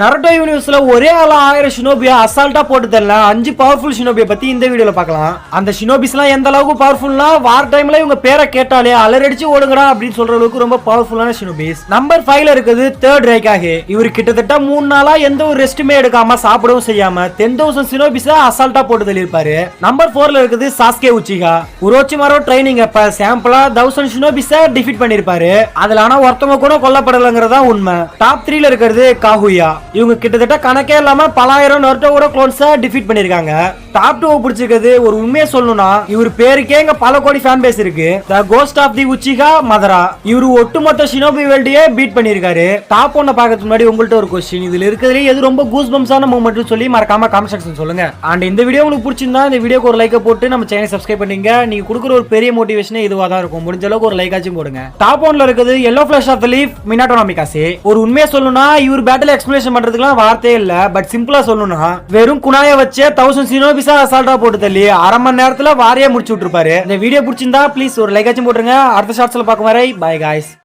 Naruto யூனிவர்ஸ்ல ஒரே ஆள 1000 ஷினோபியா அசால்ட்டா போட்டு தரல 5 பவர்ஃபுல் ஷினோபியை பத்தி இந்த வீடியோல பார்க்கலாம். அந்த ஷினோபிஸ்லாம் எந்த அளவுக்கு பவர்ஃபுல்னா வார் டைம்ல இவங்க பேரை கேட்டாலே அலறடிச்சு ஓடுங்கடா அப்படின்னு சொல்ற அளவுக்கு ரொம்ப பவர்ஃபுல்லான ஷினோபிஸ். நம்பர் 5ல இருக்குது தேர்ட் ரைகாகே. இவர் கிட்டத்தட்ட 3 நாளா எந்த ஒரு ரெஸ்ட்டுமே எடுக்காம சாப்பிடவும் செய்யாம 10,000 ஷினோபிஸ அசால்ட்டா போட்டு தள்ளியிருப்பாரு. நம்பர் 4ல இருக்குது சாஸ்கே உச்சிகா. உரோச்சிமாரோ ட்ரைனிங் அப்ப சாம்பிளா 1000 ஷினோபிஸ டிஃபீட் பண்ணிருப்பாரு. அதுல ஆனா ஒருத்தவங்க கூட கொல்லப்படலங்கிறதா உண்மை. டாப் 3ல இருக்கிறது காகுயா. இவங்க கிட்டத்தட்ட கணக்கே இல்லாம பலாயிரம் நருட்டோவோட க்ளோன்ஸ டிஃபீட் பண்ணிருக்காங்க. டாப் 2 பிடிச்சிருக்கிறது ஒரு உண்மையை சொல்லணும்னா இவர் பேருக்கே இங்க பல கோடி ஃபேன் பேஸ் இருக்கு. தி கோஸ்ட் ஆஃப் தி உச்சிகா மதரா. இவர் ஒட்டுமொத்த ஷினோபி வேர்ல்டையே பீட் பண்ணிருக்காரு. டாப் 1 பார்க்கிறதுக்கு முன்னாடி உங்கள்ட்ட ஒரு क्वेश्चन, இதுல இருக்கிறதுல எது ரொம்ப கூஸ் பம்ஸான மூமெண்ட் சொல்லி மறக்காம கமெண்ட் செக்ஷன் சொல்லுங்க. அண்ட் இந்த வீடியோ உங்களுக்கு பிடிச்சிருந்தா இந்த வீடியோக்கு ஒரு லைக் போட்டு நம்ம சேனலை சப்ஸ்கிரைப் பண்ணீங்க. நீங்க கொடுக்குற ஒரு பெரிய மோட்டிவேஷனே இதுவா தான் இருக்கும். முடிஞ்ச அளவுக்கு ஒரு லைக் ஆச்சும் போடுங்க. டாப் 1ல இருக்குது yellow flash of the leaf Minato Namikaze. ஒரு உண்மையை சொல்லணும்னா இவர் பேட்டில் எக்ஸ்பிளேஷன் பண்றதுக்குலாம் வார்த்தையே இல்ல. பட் சிம்பிளா சொல்லணும்னா வெறும் குணாய வச்சு 1000 ஷினோபிஸா அசால்ட்டா போட்டு தள்ளி அரை மணி நேரத்துல வாரியா முடிச்சு விட்டுருப்பாரு. இந்த வீடியோ பிடிச்சிருந்தா ப்ளீஸ் ஒரு லைக் ஆச்சும் போட்டுருங்க. அடுத்த ஷார்ட்ஸ்ல பார்க்கும் வரை பை காய்ஸ்.